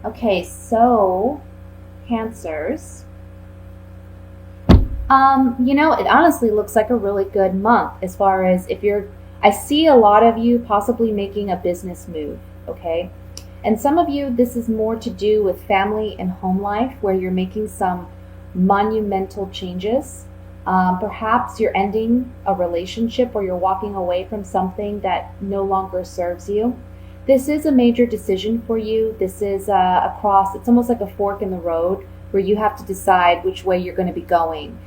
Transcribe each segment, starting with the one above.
Okay, so Cancers. It honestly looks like a really good month as far as I see a lot of you possibly making a business move, okay? And some of you, this is more to do with family and home life where you're making some monumental changes. Perhaps you're ending a relationship or you're walking away from something that no longer serves you. This is a major decision for you. This is a cross. It's almost like a fork in the road where you have to decide which way you're going to be going.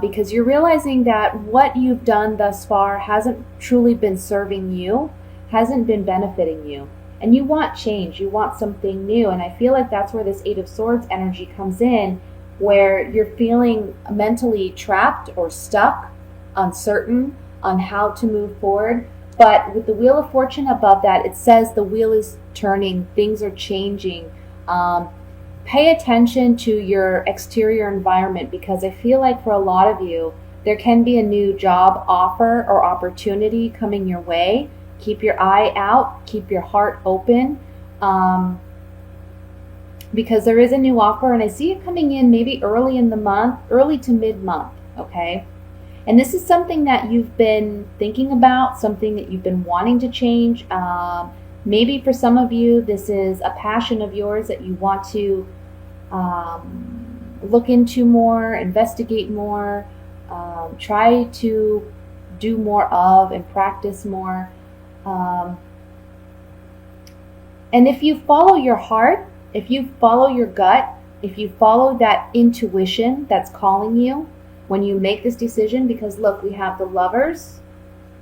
Because you're realizing that what you've done thus far hasn't truly been serving you, hasn't been benefiting you. And you want change, you want something new. And I feel like that's where this Eight of Swords energy comes in, where you're feeling mentally trapped or stuck, uncertain on how to move forward. But with the Wheel of Fortune above that, it says the wheel is turning, things are changing. Pay attention to your exterior environment, because I feel like for a lot of you, there can be a new job offer or opportunity coming your way. Keep your eye out, keep your heart open, because there is a new offer, and I see it coming in maybe early in the month, early to mid-month, okay? And this is something that you've been thinking about, something that you've been wanting to change. Maybe for some of you, this is a passion of yours that you want to look into more, investigate more, try to do more of and practice more. And if you follow your heart, if you follow your gut, if you follow that intuition that's calling you when you make this decision, because look, we have the Lovers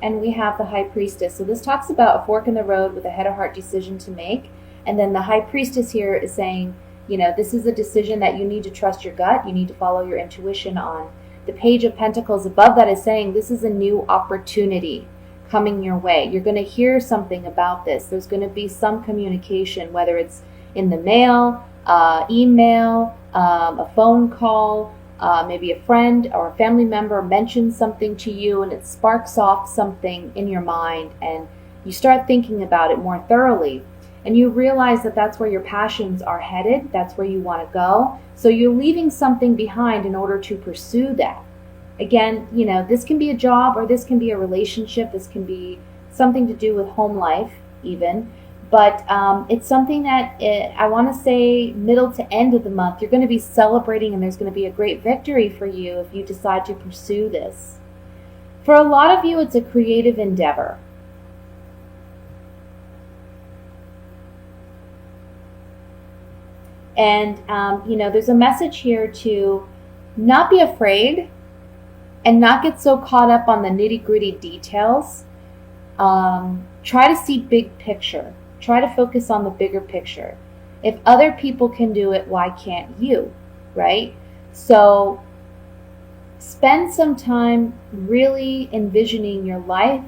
and we have the High Priestess. So this talks about a fork in the road with a head of heart decision to make. And then the High Priestess here is saying, this is a decision that you need to trust your gut. You need to follow your intuition on. The Page of Pentacles above that is saying this is a new opportunity coming your way. You're going to hear something about this. There's going to be some communication, whether it's in the mail, email, a phone call, maybe a friend or a family member mentions something to you and it sparks off something in your mind, and you start thinking about it more thoroughly, and you realize that that's where your passions are headed, that's where you want to go. So you're leaving something behind in order to pursue that. Again, this can be a job, or this can be a relationship, this can be something to do with home life even. But it's something that I want to say middle to end of the month, you're going to be celebrating, and there's going to be a great victory for you if you decide to pursue this. For a lot of you, it's a creative endeavor. And, there's a message here to not be afraid and not get so caught up on the nitty-gritty details. Try to see big picture. Try to focus on the bigger picture. If other people can do it, why can't you, right? So spend some time really envisioning your life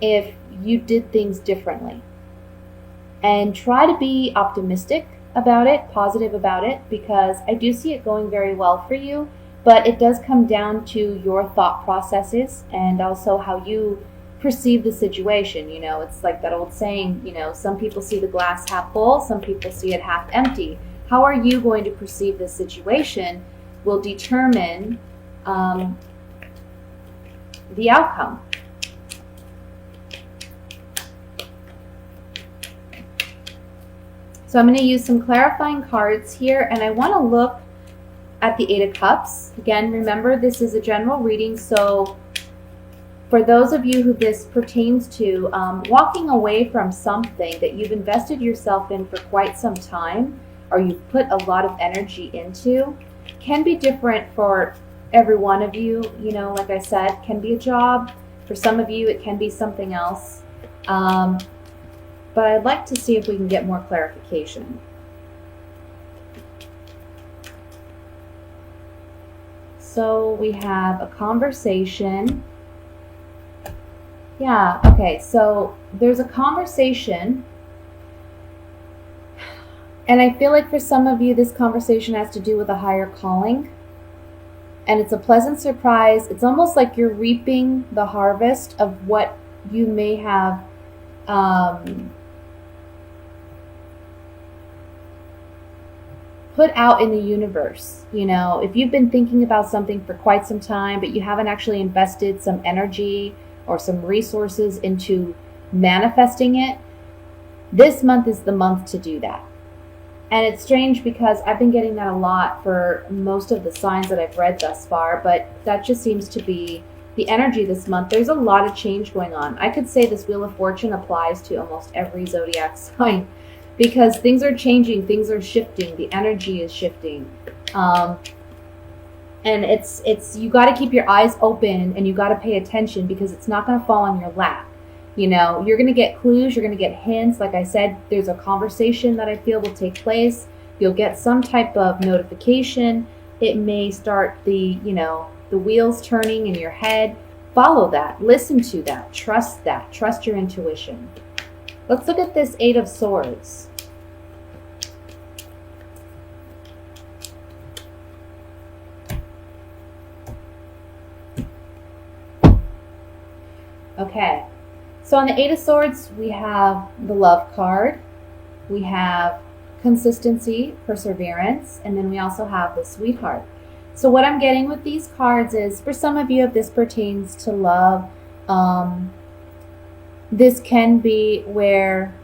if you did things differently. And try to be optimistic about it, positive about it, because I do see it going very well for you, but it does come down to your thought processes and also how you perceive the situation. It's like that old saying, some people see the glass half full, some people see it half empty. How are you going to perceive this situation will determine the outcome. So I'm going to use some clarifying cards here, and I want to look at the Eight of Cups. Again, remember, this is a general reading, so for those of you who this pertains to, walking away from something that you've invested yourself in for quite some time, or you've put a lot of energy into, can be different for every one of you. Like I said, can be a job. For some of you, it can be something else. But I'd like to see if we can get more clarification. So we have a conversation. Yeah, okay, so there's a conversation, and I feel like for some of you, this conversation has to do with a higher calling, and it's a pleasant surprise. It's almost like you're reaping the harvest of what you may have put out in the universe. You know, if you've been thinking about something for quite some time, but you haven't actually invested some energy or some resources into manifesting it, this month is the month to do that. And it's strange because I've been getting that a lot for most of the signs that I've read thus far, but that just seems to be the energy this month. There's a lot of change going on. I could say this Wheel of Fortune applies to almost every zodiac sign because things are changing, things are shifting, the energy is shifting. And it's you got to keep your eyes open and you got to pay attention because it's not going to fall on your lap. You know, you're going to get clues, you're going to get hints. Like I said, there's a conversation that I feel will take place. You'll get some type of notification. It may start the wheels turning in your head. Follow that. Listen to that. Trust that. Trust your intuition. Let's look at this Eight of Swords. Okay. So on the Eight of Swords, we have the Love card, we have consistency, perseverance, and then we also have the Sweetheart. So what I'm getting with these cards is, for some of you, if this pertains to love, this can be where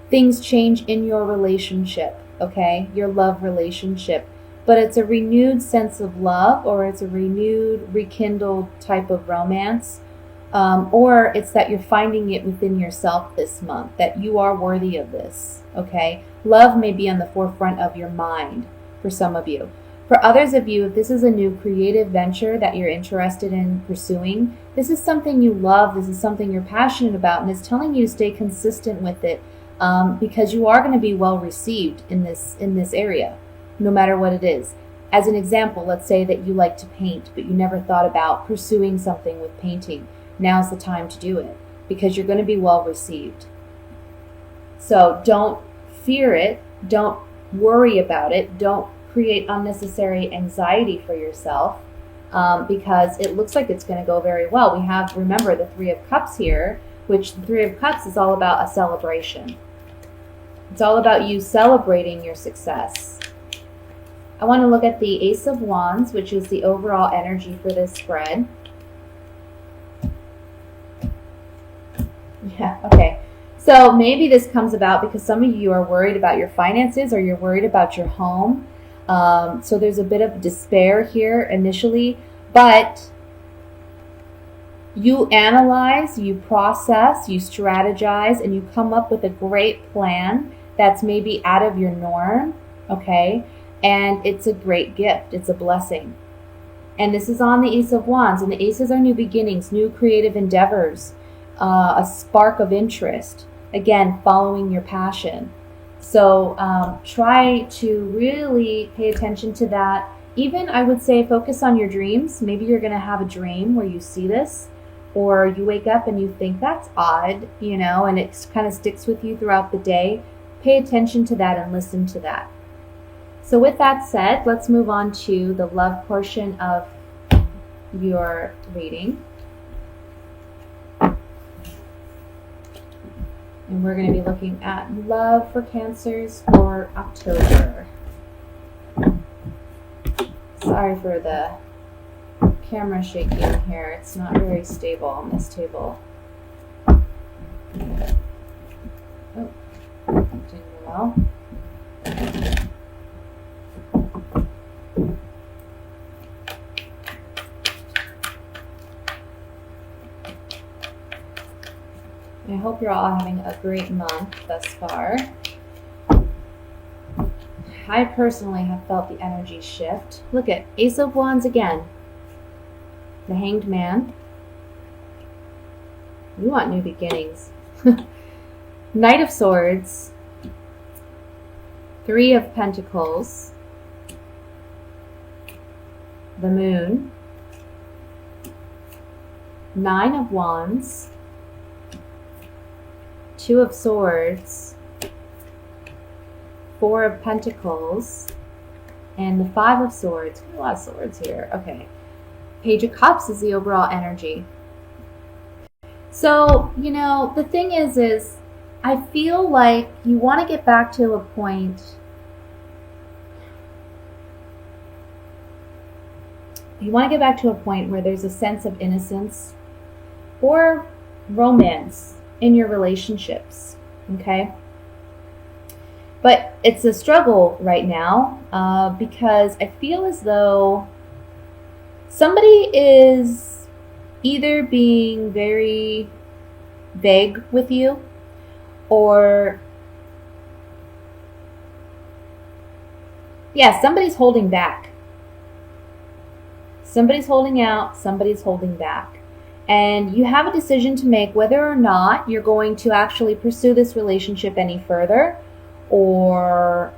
things change in your relationship, okay? Your love relationship. But it's a renewed sense of love, or it's a renewed, rekindled type of romance. Or it's that you're finding it within yourself this month, that you are worthy of this, okay? Love may be on the forefront of your mind for some of you. For others of you, if this is a new creative venture that you're interested in pursuing, this is something you love, this is something you're passionate about, and it's telling you to stay consistent with it because you are going to be well received in this area, no matter what it is. As an example, let's say that you like to paint, but you never thought about pursuing something with painting. Now's the time to do it because you're going to be well received. So don't fear it. Don't worry about it. Don't create unnecessary anxiety for yourself because it looks like it's going to go very well. We have, remember, the Three of Cups here, which the Three of Cups is all about a celebration. It's all about you celebrating your success. I want to look at the Ace of Wands, which is the overall energy for this spread. Yeah, okay. So maybe this comes about because some of you are worried about your finances or you're worried about your home. So there's a bit of despair here initially, but you analyze, you process, you strategize, and you come up with a great plan that's maybe out of your norm, okay? And it's a great gift. It's a blessing. And this is on the Ace of Wands, and the Aces are new beginnings, new creative endeavors. A spark of interest, again, following your passion. So try to really pay attention to that. Even, I would say, focus on your dreams. Maybe you're going to have a dream where you see this, or you wake up and you think that's odd, you know, and it kind of sticks with you throughout the day. Pay attention to that and listen to that. So with that said, let's move on to the love portion of your reading. And we're going to be looking at love for Cancers for October. Sorry for the camera shaking here. It's not very stable on this table. Oh, that didn't go well. I hope you're all having a great month thus far. I personally have felt the energy shift. Look at Ace of Wands again. The Hanged Man. You want new beginnings. Knight of Swords. Three of Pentacles. The Moon. Nine of Wands. Two of Swords, Four of Pentacles, and the Five of Swords. A lot of swords here. Okay. Page of Cups is the overall energy. So, you know, the thing is I feel like you want to get back to a point You want to get back to a point where there's a sense of innocence or romance in your relationships, okay? But it's a struggle right now because I feel as though somebody is either being very vague with you, or somebody's holding back. Somebody's holding out, somebody's holding back. And you have a decision to make whether or not you're going to actually pursue this relationship any further, or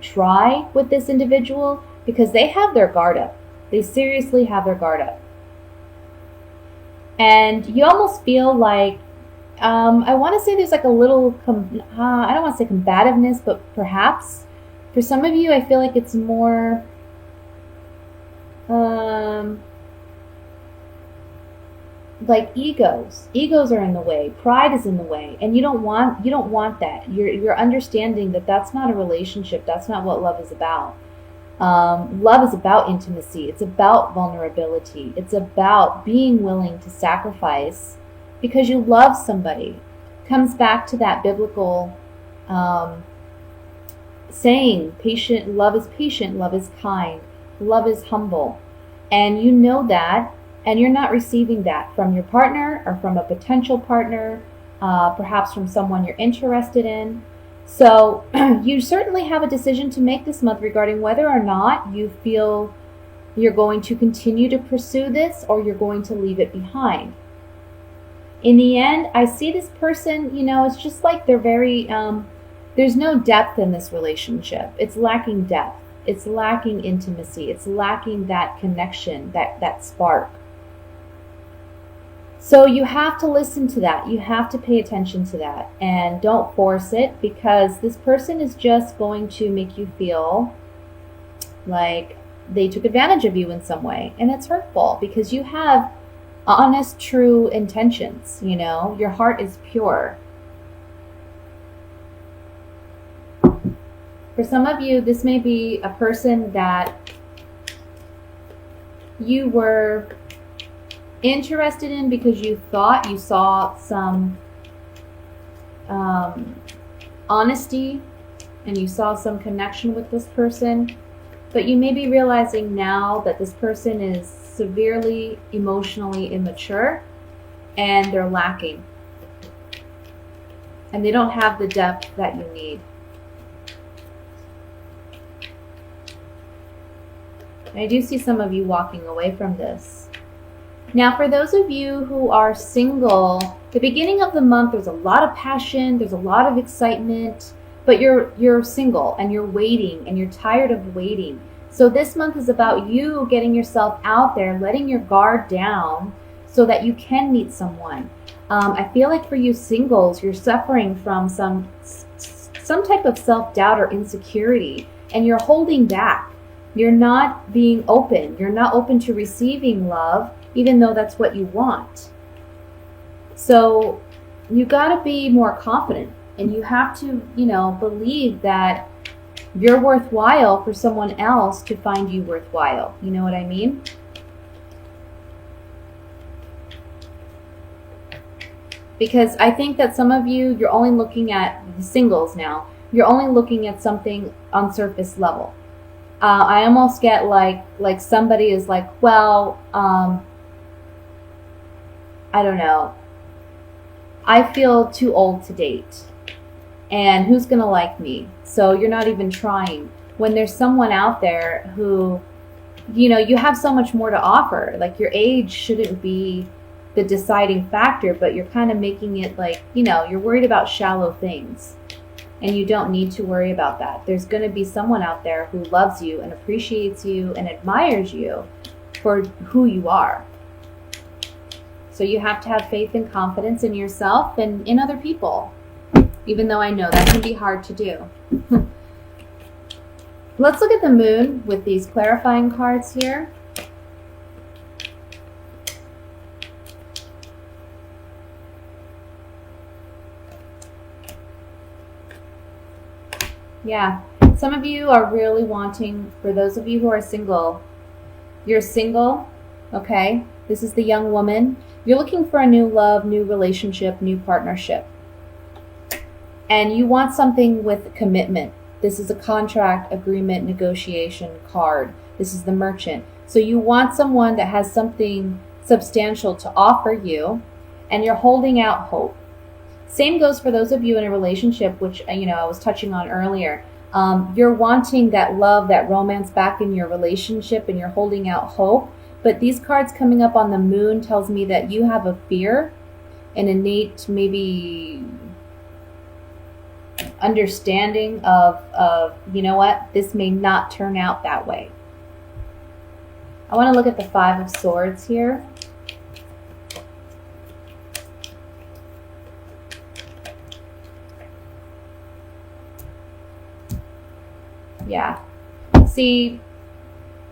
try with this individual, because they have their guard up. They seriously have their guard up. And you almost feel like, I want to say there's like a little, I don't want to say combativeness, but perhaps for some of you, I feel like it's more, like egos are in the way, pride is in the way, and you don't want that. You're understanding that that's not a relationship. That's not what love is about. Love is about intimacy. It's about vulnerability. It's about being willing to sacrifice because you love somebody. Comes back to that biblical saying, love is patient, love is kind, love is humble. And you know that, and you're not receiving that from your partner or from a potential partner, perhaps from someone you're interested in. So you certainly have a decision to make this month regarding whether or not you feel you're going to continue to pursue this or you're going to leave it behind. In the end, I see this person, it's just like they're very, there's no depth in this relationship. It's lacking depth. It's lacking intimacy. It's lacking that connection, that spark. So you have to listen to that. You have to pay attention to that. And don't force it, because this person is just going to make you feel like they took advantage of you in some way. And it's hurtful because you have honest, true intentions. Your heart is pure. For some of you, this may be a person that you were interested in because you thought you saw some honesty and you saw some connection with this person, but you may be realizing now that this person is severely emotionally immature and they're lacking and they don't have the depth that you need. I do see some of you walking away from this. Now, for those of you who are single, the beginning of the month, there's a lot of passion, there's a lot of excitement, but you're single and you're waiting and you're tired of waiting. So this month is about you getting yourself out there, letting your guard down so that you can meet someone. I feel like for you singles, you're suffering from some type of self-doubt or insecurity, and you're holding back. You're not being open. You're not open to receiving love, even though that's what you want. So you got to be more confident, and you have to, believe that you're worthwhile for someone else to find you worthwhile. You know what I mean? Because I think that some of you, you're only looking at the singles now. You're only looking at something on surface level. I almost get like somebody is like, well, I don't know. I feel too old to date. And who's going to like me? So you're not even trying. When there's someone out there who, you have so much more to offer. Like your age shouldn't be the deciding factor, but you're kind of making it like, you're worried about shallow things. And you don't need to worry about that. There's going to be someone out there who loves you and appreciates you and admires you for who you are. So you have to have faith and confidence in yourself and in other people, even though I know that can be hard to do. Let's look at the moon with these clarifying cards here. Yeah, some of you are really wanting, for those of you who are single, You're single, okay? This is the young woman. You're looking for a new love, new relationship, new partnership. And you want something with commitment. This is a contract, agreement, negotiation card. This is the Merchant. So you want someone that has something substantial to offer you, and you're holding out hope. Same goes for those of you in a relationship, which, I was touching on earlier. You're wanting that love, that romance back in your relationship, and you're holding out hope. But these cards coming up on the Moon tells me that you have a fear, an innate maybe understanding of you know what, this may not turn out that way. I want to look at the Five of Swords here. Yeah. See,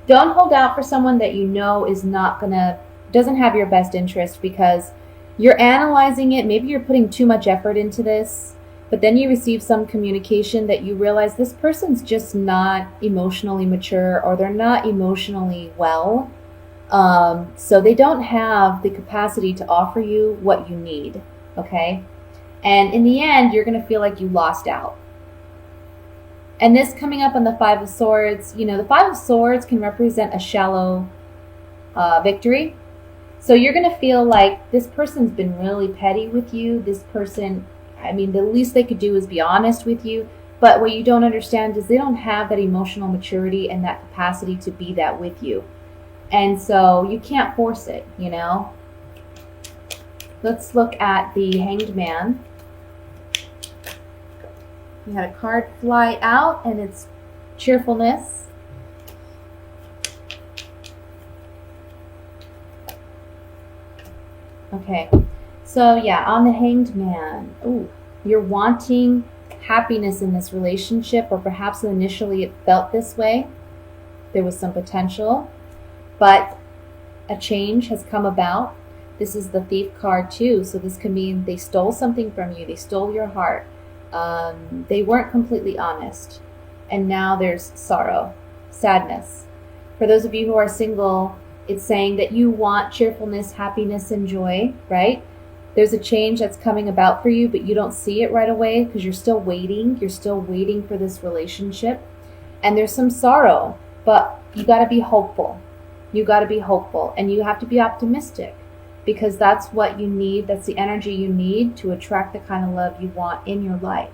don't hold out for someone that you know is doesn't have your best interest, because you're analyzing it. Maybe you're putting too much effort into this, but then you receive some communication that you realize this person's just not emotionally mature, or they're not emotionally well. So they don't have the capacity to offer you what you need, okay? And in the end, you're going to feel like you lost out. And this coming up on the Five of Swords, the Five of Swords can represent a shallow victory. So you're going to feel like this person's been really petty with you. This person, the least they could do is be honest with you. But what you don't understand is they don't have that emotional maturity and that capacity to be that with you. And so you can't force it, Let's look at the Hanged Man. We had a card fly out, and it's cheerfulness. Okay, so yeah, on the Hanged Man, you're wanting happiness in this relationship, or perhaps initially it felt this way. There was some potential, but a change has come about. This is the Thief card too, so this can mean they stole something from you. They stole your heart. They weren't completely honest, and now there's sorrow, sadness. For those of you who are single, it's saying that you want cheerfulness, happiness, and joy, right? There's a change that's coming about for you, but you don't see it right away because you're still waiting. You're still waiting for this relationship, and there's some sorrow, but you got to be hopeful. You got to be hopeful, and you have to be optimistic, because that's what you need. That's the energy you need to attract the kind of love you want in your life.